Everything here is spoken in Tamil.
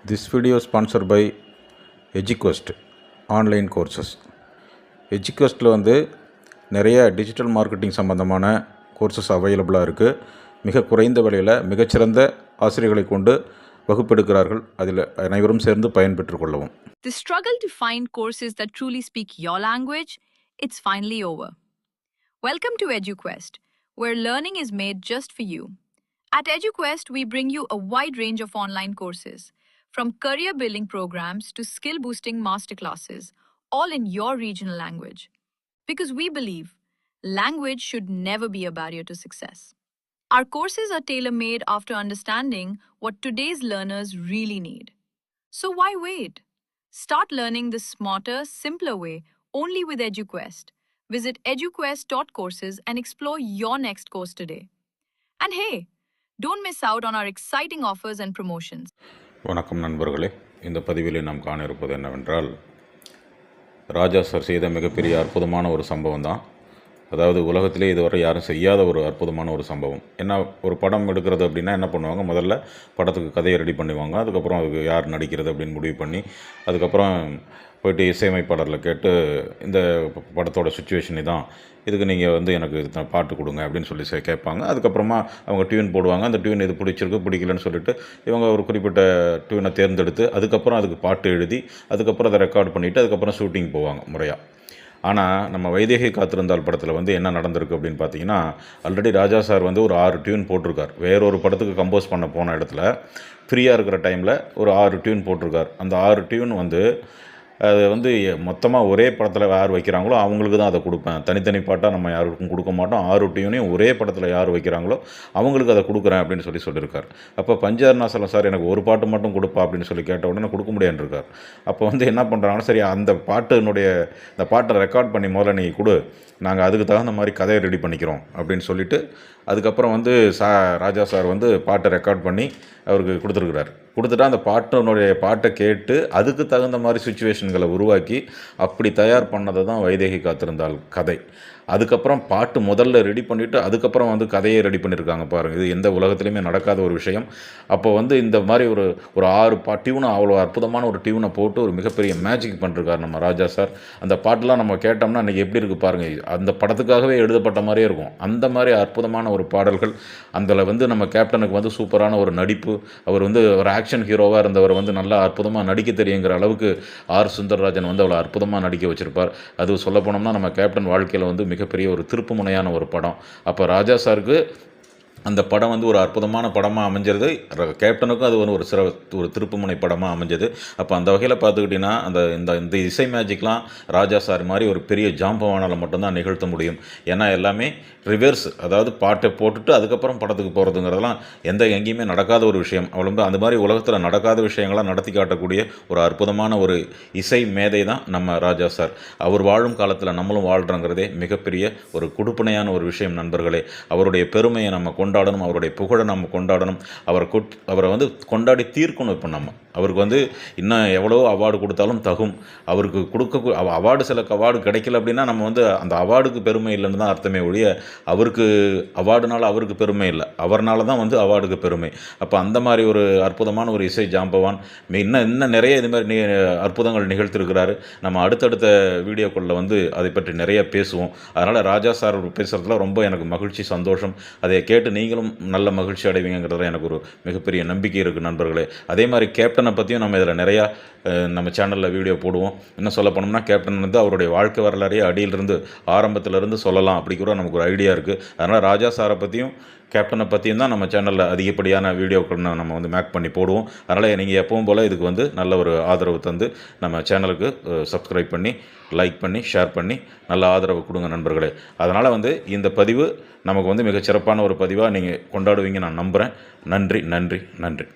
This video is sponsored by EduQuest online courses. EduQuestல நிறைய டிஜிட்டல் மார்க்கெட்டிங் சம்பந்தமான கோர்சஸ் அவைலபிளாக இருக்குது. மிக குறைந்த விலையில் மிகச்சிறந்த ஆசிரியர்களை கொண்டு வகுப்பெடுக்கிறார்கள். அதில் அனைவரும் சேர்ந்து பயன்பெற்றுக் கொள்ளவும். The struggle to find courses that truly speak your language, it's finally over. Welcome to EduQuest, where learning is made just for you. At EduQuest, we bring you a wide range of online courses, from career building programs to skill boosting masterclasses, all in your regional language. Because we believe language should never be a barrier to success. Our courses are tailor-made after understanding what today's learners really need. So why wait? Start learning the smarter, simpler way only with EduQuest. Visit eduquest.courses and explore your next course today. And hey, don't miss out on our exciting offers and promotions. வணக்கம் நண்பர்களே, இந்த பதிவில் நாம் காண இருப்பது என்னவென்றால், ராஜா சார் செய்த மிகப்பெரிய அற்புதமான ஒரு சம்பவம் தான். அதாவது உலகத்திலே இதுவரை யாரும் செய்யாத ஒரு அற்புதமான ஒரு சம்பவம். என்ன, ஒரு படம் எடுக்கிறது அப்படின்னா என்ன பண்ணுவாங்க, முதல்ல படத்துக்கு கதையை ரெடி பண்ணுவாங்க. அதுக்கப்புறம் அதுக்கு யார் நடிக்கிறது அப்படின்னு முடிவு பண்ணி, அதுக்கப்புறம் போய்ட்டு இசையமைப்பாளரில் கேட்டு இந்த படத்தோட சுச்சுவேஷன் இதான், இதுக்கு நீங்கள் எனக்கு பாட்டு கொடுங்க அப்படின்னு சொல்லி கேட்பாங்க. அதுக்கப்புறமா அவங்க டியூன் போடுவாங்க. அந்த டியூன் இது பிடிச்சிருக்கு பிடிக்கலன்னு சொல்லிட்டு இவங்க ஒரு குறிப்பிட்ட டியூனை தேர்ந்தெடுத்து அதுக்கப்புறம் அதுக்கு பாட்டு எழுதி அதுக்கப்புறம் அதை ரெக்கார்ட் பண்ணிவிட்டு அதுக்கப்புறம் ஷூட்டிங் போவாங்க முறையாக. ஆனால் நம்ம வைதேகி காத்திருந்தால் படத்தில் என்ன நடந்திருக்கு அப்படின்னு பார்த்தீங்கன்னா, ஆல்ரெடி ராஜா சார் ஒரு 6 டியூன் போட்டிருக்கார். வேறொரு படத்துக்கு கம்போஸ் பண்ண போன இடத்துல ஃப்ரீயாக இருக்கிற டைமில் ஒரு 6 டியூன் போட்டிருக்கார். அந்த 6 டியூன் அது மொத்தமாக ஒரே படத்தில் யார் வைக்கிறாங்களோ அவங்களுக்கு தான் அதை கொடுப்பேன். தனித்தனி பாட்டாக நம்ம யாருக்கும் கொடுக்க மாட்டோம். 6 டியூனையும் ஒரே படத்தில் யார் வைக்கிறாங்களோ அவங்களுக்கு அதை கொடுக்குறேன் அப்படின்னு சொல்லியிருக்கார். அப்போ பஞ்சவர்ணாசலம் சார் எனக்கு ஒரு பாட்டு மட்டும் கொடுப்பா அப்படின்னு சொல்லி கேட்ட உடனே கொடுக்க முடியான்னு இருக்கார். அப்போ என்ன பண்ணுறாங்கன்னா, சரி அந்த இந்த பாட்டை ரெக்கார்ட் பண்ணி முதல்ல நீ கொடு, நாங்கள் அதுக்கு தகுந்த மாதிரி கதையை ரெடி பண்ணிக்கிறோம் அப்படின்னு சொல்லிவிட்டு அதுக்கப்புறம் ராஜா சார் பாட்டை ரெக்கார்ட் பண்ணி அவருக்கு கொடுத்துட்டா அந்த பாட்டை கேட்டு அதுக்கு தகுந்த மாதிரி சுச்சுவேஷன்களை உருவாக்கி அப்படி தயார் பண்ணதை தான் வைதேகி காத்திருந்தால் கதை. அதுக்கப்புறம் பாட்டு முதல்ல ரெடி பண்ணிவிட்டு அதுக்கப்புறம் கதையை ரெடி பண்ணியிருக்காங்க பாருங்கள். இது எந்த உலகத்துலையுமே நடக்காத ஒரு விஷயம். அப்போ இந்த மாதிரி ஒரு 6 டியூனை, அவ்வளோ அற்புதமான ஒரு டியூனை போட்டு ஒரு மிகப்பெரிய மேஜிக் பண்ணிருக்கார் நம்ம ராஜா சார். அந்த பாட்டெலாம் நம்ம கேட்டோம்னா இன்றைக்கி எப்படி இருக்குது பாருங்கள், அந்த படத்துக்காகவே எழுதப்பட்ட மாதிரியே இருக்கும். அந்த மாதிரி அற்புதமான ஒரு பாடல்கள். அதில் நம்ம கேப்டனுக்கு சூப்பரான ஒரு நடிப்பு. அவர் ஒரு ஆக்ஷன் ஹீரோவாக இருந்தவர் நல்லா அற்புதமாக நடிக்க தெரியுங்கிற அளவுக்கு ஆர் சுந்தரராஜன் அவ்வளோ அற்புதமாக நடிக்க வச்சுருப்பார். அது சொல்ல போனோம்னா நம்ம கேப்டன் வாழ்க்கையில் மிகப்பெரிய ஒரு திருப்புமுனையான ஒரு படம். அப்போ ராஜா சாருக்கு அந்த படம் ஒரு அற்புதமான படமாக அமைஞ்சது. கேப்டனுக்கும் அது ஒரு திருப்புமுனை படமாக அமைஞ்சது. அப்போ அந்த வகையில் பார்த்துக்கிட்டிங்கன்னா இந்த இசை மேஜிக்லாம் ராஜா சார் மாதிரி ஒரு பெரிய ஜாம்பவானால் மட்டும்தான் நிகழ்த்த முடியும். ஏன்னா எல்லாமே ரிவர்ஸ், அதாவது பாட்டை போட்டுட்டு அதுக்கப்புறம் படத்துக்கு போகிறதுங்கிறதெல்லாம் எங்கேயுமே நடக்காத ஒரு விஷயம். அவ்வளோ அந்த மாதிரி உலகத்தில் நடக்காத விஷயங்களாம் நடத்தி காட்டக்கூடிய ஒரு அற்புதமான ஒரு இசை மேதை தான் நம்ம ராஜா சார். அவர் வாழும் காலத்தில் நம்மளும் வாழ்கிறோங்கிறதே மிகப்பெரிய ஒரு கொடுப்பனையான ஒரு விஷயம் நண்பர்களே. அவருடைய பெருமையை நம்ம கொண்டாடணும், அவருடைய புகழை நம்ம கொண்டாடணும். அவரை கொண்டாடி தீர்க்கணும். இப்போ நம்ம அவருக்கு இன்னும் எவ்வளோ அவார்டு கொடுத்தாலும் தகும். அவருக்கு சில அவார்டு கிடைக்கல அப்படின்னா நம்ம அந்த அவார்டுக்கு பெருமை இல்லைன்னு தான் அர்த்தமே ஒழிய, அவருக்கு அவார்டுனால அவருக்கு பெருமை இல்லை, அவர்னால தான் அவார்டுக்கு பெருமை. அப்போ அந்த மாதிரி ஒரு அற்புதமான ஒரு இசை ஜாம்பவான். இன்னும் நிறைய இது மாதிரி அற்புதங்கள் நிகழ்த்திருக்கிறாரு. நம்ம அடுத்தடுத்த வீடியோக்களில் அதை பற்றி நிறைய பேசுவோம். அதனால் ராஜா சார் பேசுகிறதுல ரொம்ப எனக்கு மகிழ்ச்சி, சந்தோஷம். அதை கேட்டு நீங்களும் நல்ல மகிழ்ச்சி அடைவீங்கிறதுல எனக்கு ஒரு மிகப்பெரிய நம்பிக்கை இருக்குது நண்பர்களே. அதே மாதிரி கேப்டனை பற்றியும் நம்ம இதில் நிறையா நம்ம சேனலில் வீடியோ போடுவோம். இன்னும் சொல்ல போனோம்னா கேப்டன் அவருடைய வாழ்க்கை வரலாறையே அடியிலிருந்து ஆரம்பத்திலிருந்து சொல்லலாம் அப்படி கூட நமக்கு ஒரு ஐடியா இருக்குது. அதனால் ராஜா சாரை பற்றியும் கேப்டனை பற்றியும் தான் நம்ம சேனலில் அதிகப்படியான வீடியோக்கள் நம்ம மேக் பண்ணி போடுவோம். அதனால் நீங்கள் எப்பவும் போல் இதுக்கு நல்ல ஒரு ஆதரவு தந்து நம்ம சேனலுக்கு சப்ஸ்கிரைப் பண்ணி, லைக் பண்ணி, ஷேர் பண்ணி நல்ல ஆதரவு கொடுங்க நண்பர்களே. அதனால் இந்த பதிவு நமக்கு மிகச்சிறப்பான ஒரு பதிவாக நீங்கள் கொண்டாடுவீங்க நான் நம்புகிறேன். நன்றி நன்றி நன்றி.